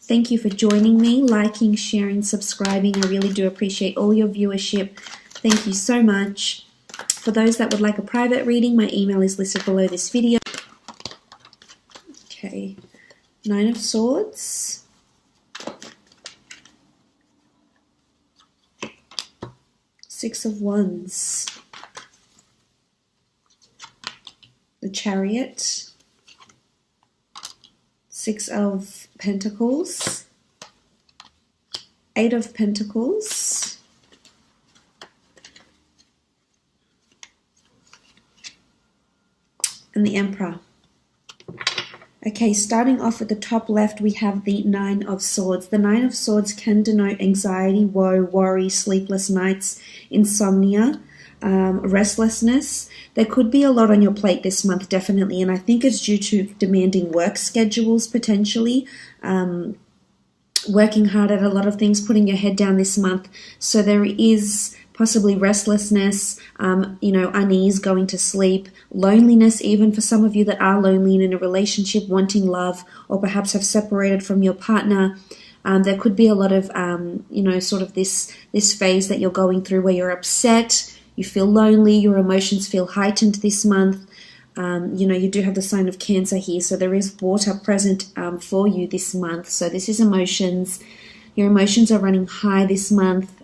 Thank you for joining me, liking, sharing, subscribing. I really do appreciate all your viewership. Thank you so much. For those that would like a private reading, my email is listed below this video. Okay, 9 of Swords. Six of Wands. The Chariot. Six of Pentacles. Eight of Pentacles. And the Emperor. Okay, starting off at the top left, we have the Nine of Swords. The Nine of Swords can denote anxiety, woe, worry, sleepless nights, insomnia, restlessness. There could be a lot on your plate this month, definitely, and I think it's due to demanding work schedules, potentially, working hard at a lot of things, putting your head down this month. So there is possibly restlessness, unease, going to sleep, loneliness, even for some of you that are lonely and in a relationship, wanting love, or perhaps have separated from your partner. There could be a lot of, sort of this phase that you're going through where you're upset, you feel lonely, your emotions feel heightened this month. You do have the sign of Cancer here, so there is water present for you this month. So this is emotions. Your emotions are running high this month.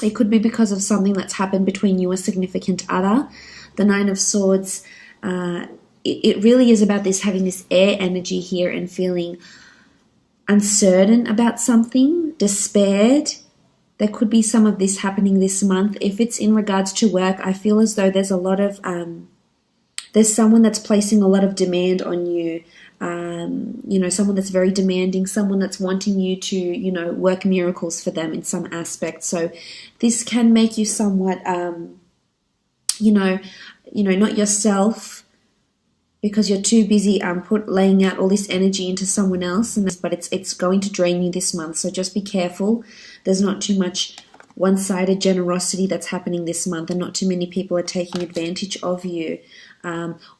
It could be because of something that's happened between you and a significant other. The Nine of Swords, it really is about this, having this air energy here and feeling uncertain about something, despaired. There could be some of this happening this month. If it's in regards to work, I feel as though there's a lot of, there's someone that's placing a lot of demand on you. Someone that's very demanding, someone that's wanting you to, work miracles for them in some aspect. So this can make you somewhat, not yourself, because you're too busy laying out all this energy into someone else, but it's going to drain you this month. So just be careful. There's not too much one-sided generosity that's happening this month, and not too many people are taking advantage of you.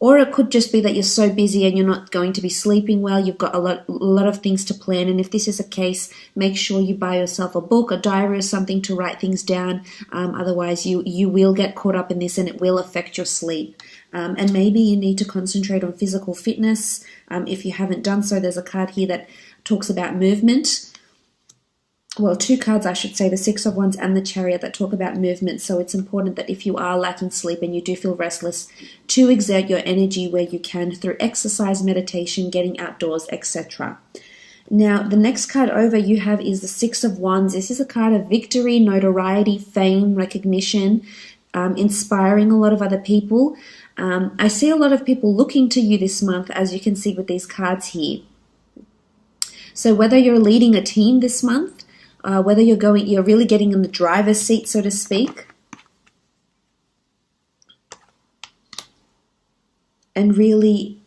Or it could just be that you're so busy and you're not going to be sleeping well. You've got a lot of things to plan, and if this is a case, make sure you buy yourself a book, a diary, or something to write things down. Otherwise, you will get caught up in this, and it will affect your sleep. And maybe you need to concentrate on physical fitness. If you haven't done so, there's a card here that talks about movement. Well, two cards, I should say, the Six of Wands and the Chariot, that talk about movement. So it's important that if you are lacking sleep and you do feel restless, to exert your energy where you can through exercise, meditation, getting outdoors, etc. Now, the next card over you have is the Six of Wands. This is a card of victory, notoriety, fame, recognition, inspiring a lot of other people. I see a lot of people looking to you this month, as you can see with these cards here. So whether you're leading a team this month, whether you're really getting in the driver's seat, so to speak, and really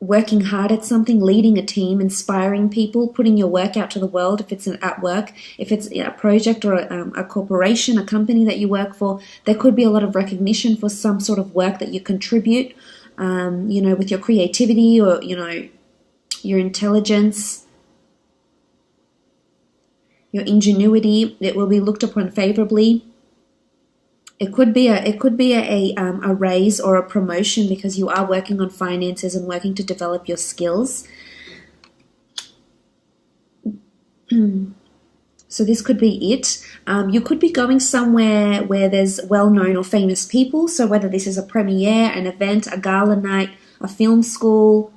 working hard at something, leading a team, inspiring people, putting your work out to the world. If it's at work, if it's a project or a corporation, a company that you work for, there could be a lot of recognition for some sort of work that you contribute, with your creativity or, your intelligence, your ingenuity. It will be looked upon favorably. It could be a raise or a promotion because you are working on finances and working to develop your skills. So this could be it. You could be going somewhere where there's well-known or famous people. So whether this is a premiere, an event, a gala night, a film school,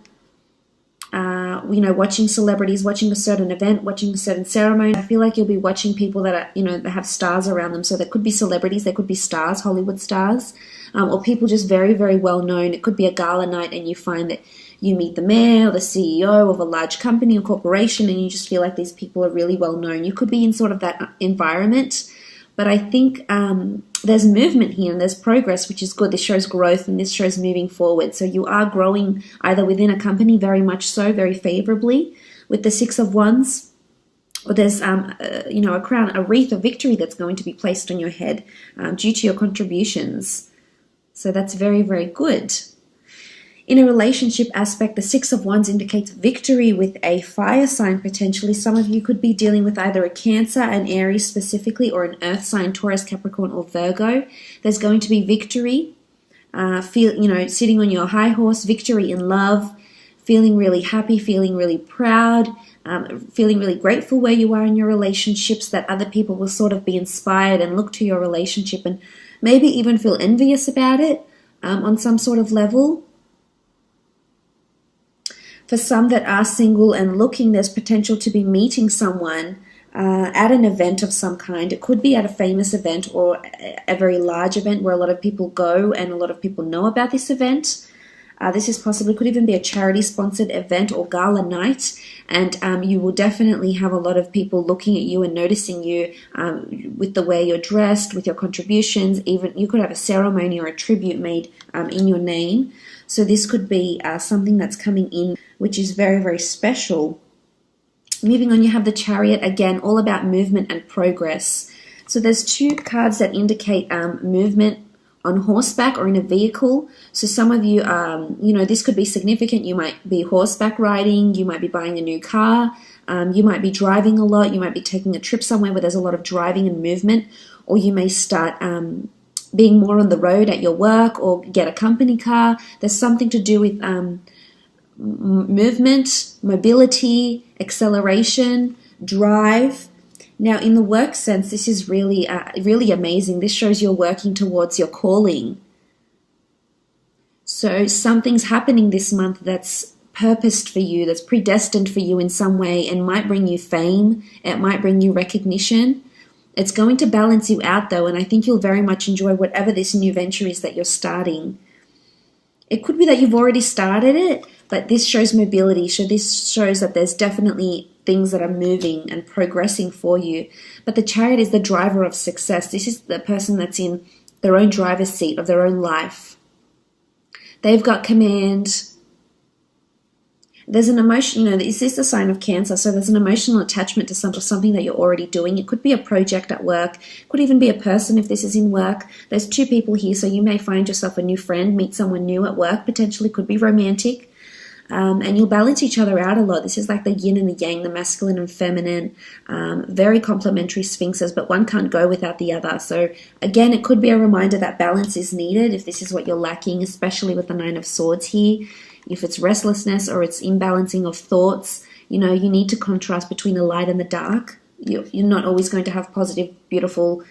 watching celebrities, watching a certain event, watching a certain ceremony. I feel like you'll be watching people that are, that have stars around them. So there could be celebrities, there could be stars, Hollywood stars, or people just very, very well known. It could be a gala night and you find that you meet the mayor or the CEO of a large company or corporation and you just feel like these people are really well known. You could be in sort of that environment. But I think there's movement here and there's progress, which is good. This shows growth and this shows moving forward. So you are growing either within a company, very much so, very favorably with the Six of Wands, or there's a crown, a wreath of victory that's going to be placed on your head due to your contributions. So that's very, very good. In a relationship aspect, the Six of Wands indicates victory with a fire sign potentially. Some of you could be dealing with either a Cancer, an Aries specifically, or an earth sign, Taurus, Capricorn, or Virgo. There's going to be victory, sitting on your high horse, victory in love, feeling really happy, feeling really proud, feeling really grateful where you are in your relationships, that other people will sort of be inspired and look to your relationship and maybe even feel envious about it on some sort of level. For some that are single and looking, there's potential to be meeting someone at an event of some kind. It could be at a famous event or a very large event where a lot of people go and a lot of people know about this event. This is possibly, could even be a charity-sponsored event or gala night, and you will definitely have a lot of people looking at you and noticing you with the way you're dressed, with your contributions. Even you could have a ceremony or a tribute made in your name. So this could be something that's coming in, which is very, very special. Moving on, you have the Chariot, again, all about movement and progress. So there's two cards that indicate movement on horseback or in a vehicle. So some of you, this could be significant. You might be horseback riding, you might be buying a new car, you might be driving a lot, you might be taking a trip somewhere where there's a lot of driving and movement, or you may start being more on the road at your work or get a company car. There's something to do with movement, mobility, acceleration, drive. Now, in the work sense, this is really, really amazing. This shows you're working towards your calling. So something's happening this month that's purposed for you, that's predestined for you in some way, and might bring you fame. It might bring you recognition. It's going to balance you out, though, and I think you'll very much enjoy whatever this new venture is that you're starting. It could be that you've already started it, but this shows mobility. So this shows that there's definitely things that are moving and progressing for you. But the Chariot is the driver of success. This is the person that's in their own driver's seat of their own life. They've got command. There's an emotion, this is the sign of Cancer, so there's an emotional attachment to something that you're already doing. It could be a project at work, could even be a person if this is in work. There's two people here, so you may find yourself a new friend, meet someone new at work, potentially could be romantic, and you'll balance each other out a lot. This is like the yin and the yang, the masculine and feminine, very complementary sphinxes, but one can't go without the other. So again, it could be a reminder that balance is needed if this is what you're lacking, especially with the Nine of Swords here. If it's restlessness or it's imbalancing of thoughts, you need to contrast between the light and the dark. You're not always going to have positive, beautiful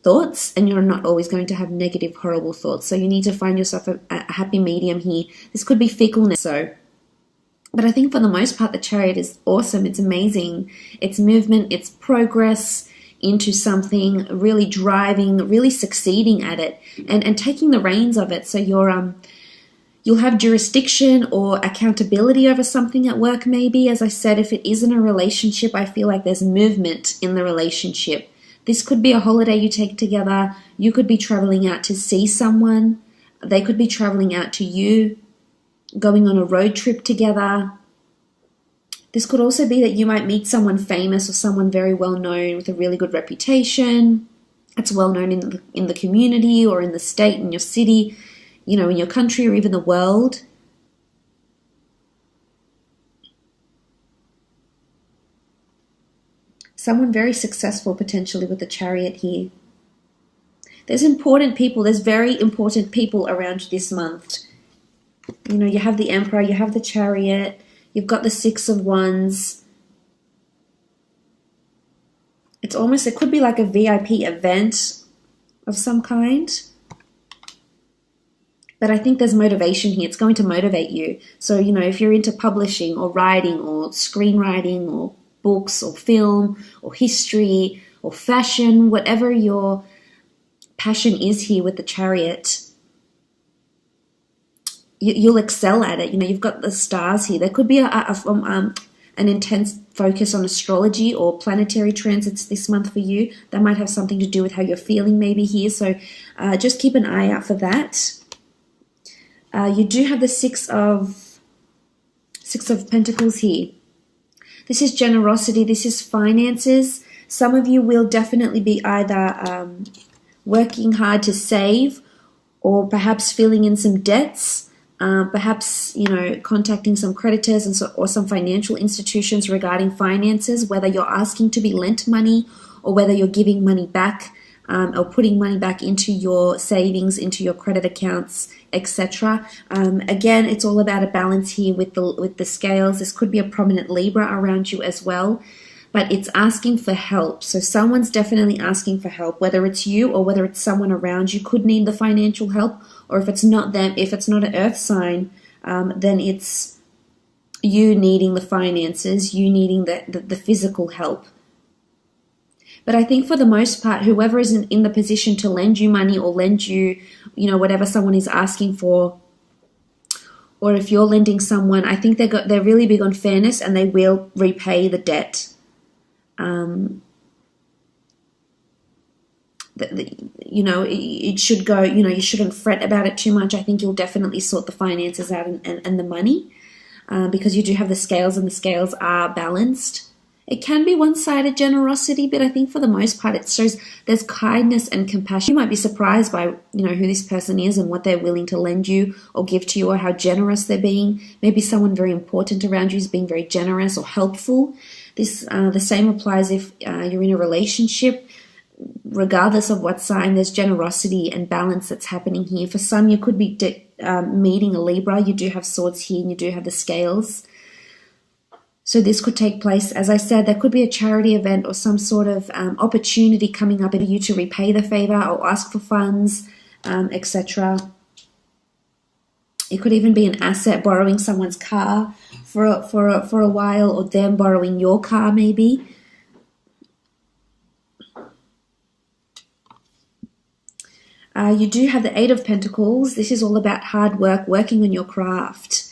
thoughts, and you're not always going to have negative, horrible thoughts. So you need to find yourself a happy medium here. This could be fickleness. But I think for the most part, the Chariot is awesome. It's amazing. It's movement, it's progress into something, really driving, really succeeding at it, and taking the reins of it. So you'll have jurisdiction or accountability over something at work maybe. As I said, if it isn't a relationship, I feel like there's movement in the relationship. This could be a holiday you take together. You could be traveling out to see someone. They could be traveling out to you, going on a road trip together. This could also be that you might meet someone famous or someone very well known with a really good reputation. It's well known in the community or in the state, in your city, in your country or even the world. Someone very successful potentially with the Chariot here. There's important people, there's very important people around this month. You have the Emperor, you have the Chariot, you've got the Six of Wands. It could be like a VIP event of some kind. But I think there's motivation here. It's going to motivate you. So, if you're into publishing or writing or screenwriting or books or film or history or fashion, whatever your passion is here with the Chariot, you'll excel at it. You've got the stars here. There could be an intense focus on astrology or planetary transits this month for you. That might have something to do with how you're feeling maybe here. So just keep an eye out for that. You do have the Six of Pentacles here. This is generosity. This is finances. Some of you will definitely be either working hard to save or perhaps filling in some debts. Perhaps, contacting some creditors or some financial institutions regarding finances, whether you're asking to be lent money or whether you're giving money back, or putting money back into your savings, into your credit accounts, etc. Again, it's all about a balance here with the scales. This could be a prominent Libra around you as well, but it's asking for help. So someone's definitely asking for help, whether it's you or whether it's someone around you could need the financial help, or if it's not them, if it's not an earth sign, then it's you needing the finances, you needing the physical help. But I think for the most part, whoever is in the position to lend you money or lend you, whatever someone is asking for, or if you're lending someone, I think they're really big on fairness and they will repay the debt. It should go, you shouldn't fret about it too much. I think you'll definitely sort the finances out and the money, because you do have the scales and the scales are balanced. It can be one-sided generosity, but I think for the most part it shows there's kindness and compassion. You might be surprised by, who this person is and what they're willing to lend you or give to you, or how generous they're being. Maybe someone very important around you is being very generous or helpful. The same applies if you're in a relationship. Regardless of what sign, there's generosity and balance that's happening here. For some, you could be meeting a Libra. You do have swords here and you do have the scales. So this could take place, as I said, there could be a charity event or some sort of opportunity coming up for you to repay the favor or ask for funds, etc. It could even be an asset, borrowing someone's car for a while, or them borrowing your car maybe. You do have the Eight of Pentacles. This is all about hard work, working on your craft.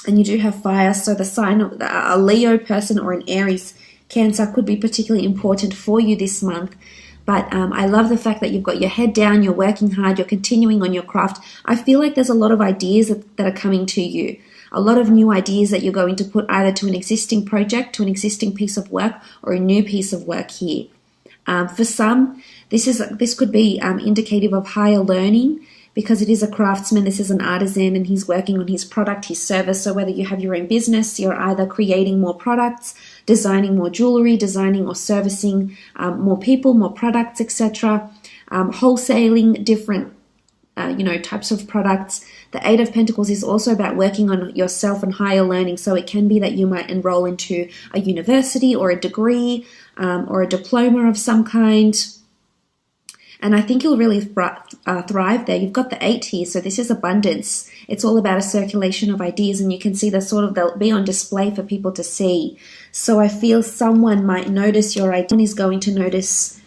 And you do have fire, so the sign of a Leo person or an Aries, Cancer could be particularly important for you this month. But I love the fact that you've got your head down, you're working hard, you're continuing on your craft. I feel like there's a lot of ideas that are coming to you. A lot of new ideas that you're going to put either to an existing project, to an existing piece of work, or a new piece of work here. For some, this could be indicative of higher learning, because it is a craftsman, this is an artisan, and he's working on his product, his service. So whether you have your own business, you're either creating more products, designing more jewelry, designing or servicing more people, more products, etc. Wholesaling different types of products. The Eight of Pentacles is also about working on yourself and higher learning. So it can be that you might enroll into a university or a degree or a diploma of some kind. And I think you'll really thrive there. You've got the 8 here, so this is abundance. It's all about a circulation of ideas, and you can see they'll be on display for people to see. So I feel someone might notice your idea, is going to notice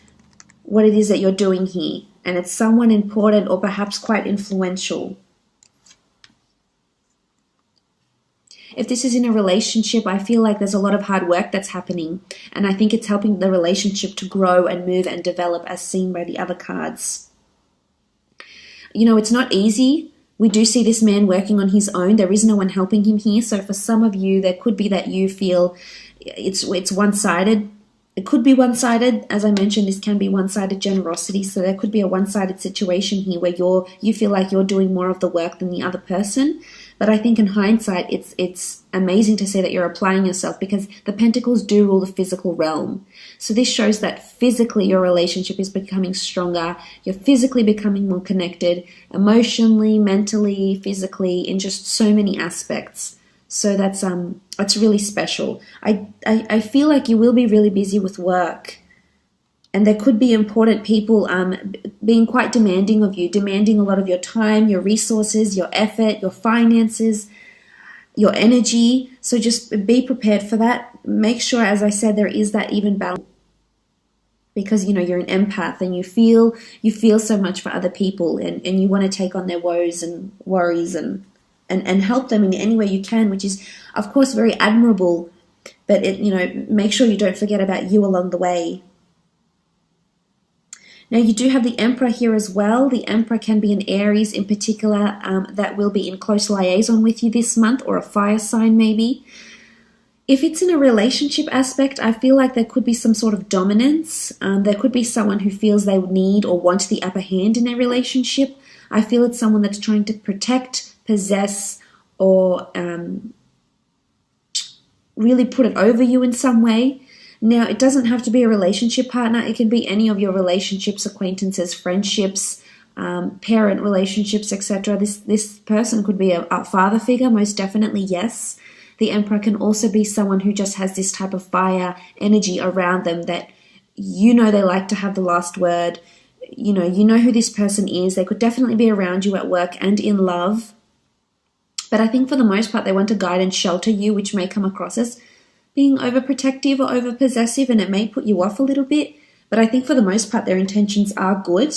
what it is that you're doing here. And it's someone important or perhaps quite influential. If this is in a relationship, I feel like there's a lot of hard work that's happening, and I think it's helping the relationship to grow and move and develop, as seen by the other cards. It's not easy. We do see this man working on his own. There is no one helping him here. So for some of you, there could be that you feel it's one-sided. It could be one-sided. As I mentioned, this can be one-sided generosity. So there could be a one-sided situation here where you feel like you're doing more of the work than the other person. But I think in hindsight, it's amazing to see that you're applying yourself, because the Pentacles do rule the physical realm. So this shows that physically your relationship is becoming stronger. You're physically becoming more connected, emotionally, mentally, physically, in just so many aspects. So that's really special. I feel like you will be really busy with work. And there could be important people being quite demanding of you, demanding a lot of your time, your resources, your effort, your finances, your energy. So just be prepared for that. Make sure, as I said, there is that even balance, because you're an empath and you feel so much for other people, and you want to take on their woes and worries and help them in any way you can, which is of course very admirable. But make sure you don't forget about you along the way. Now you do have the Emperor here as well. The Emperor can be an Aries in particular that will be in close liaison with you this month, or a fire sign maybe. If it's in a relationship aspect, I feel like there could be some sort of dominance. There could be someone who feels they need or want the upper hand in a relationship. I feel it's someone that's trying to protect, possess, or really put it over you in some way. Now, it doesn't have to be a relationship partner. It can be any of your relationships, acquaintances, friendships, parent relationships, etc. This person could be a father figure, most definitely, yes. The Emperor can also be someone who just has this type of fire energy around them that they like to have the last word. You know who this person is. They could definitely be around you at work and in love. But I think for the most part, they want to guide and shelter you, which may come across as being overprotective or overpossessive, and it may put you off a little bit. But I think for the most part, their intentions are good.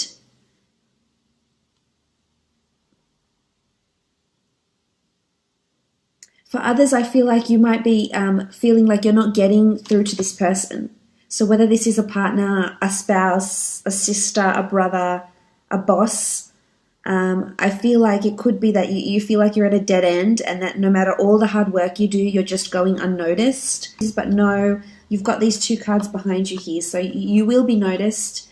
For others, I feel like you might be feeling like you're not getting through to this person. So whether this is a partner, a spouse, a sister, a brother, a boss, I feel like it could be that you feel like you're at a dead end, and that no matter all the hard work you do, you're just going unnoticed. But no, you've got these two cards behind you here, so you will be noticed.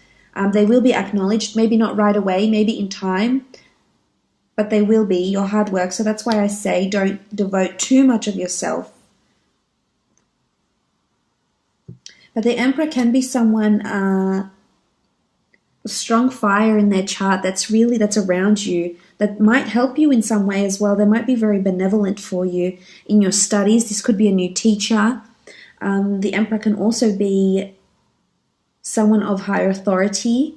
They will be acknowledged, maybe not right away, maybe in time, but they will be your hard work. So that's why I say don't devote too much of yourself. But the Emperor can be someone strong fire in their chart that's around you, that might help you in some way as well. They might be very benevolent for you in your studies. This could be a new teacher. The Emperor can also be someone of higher authority.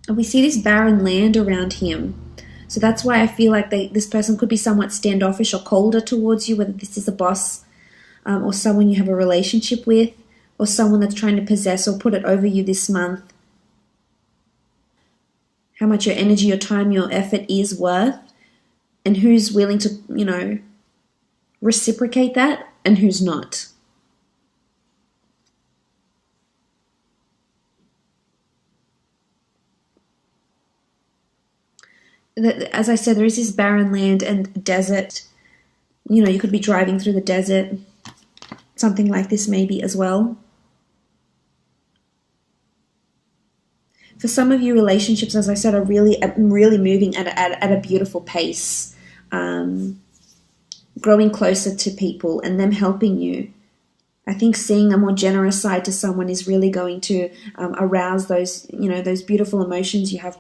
And we see this barren land around him. So that's why I feel like this person could be somewhat standoffish or colder towards you, whether this is a boss or someone you have a relationship with, or someone that's trying to possess or put it over you this month. How much your energy, your time, your effort is worth, and who's willing to, reciprocate that and who's not. As I said, there is this barren land and desert. You could be driving through the desert. Something like this maybe as well. For some of you, relationships, as I said, are really moving at a beautiful pace, growing closer to people and them helping you. I think seeing a more generous side to someone is really going to arouse those beautiful emotions you have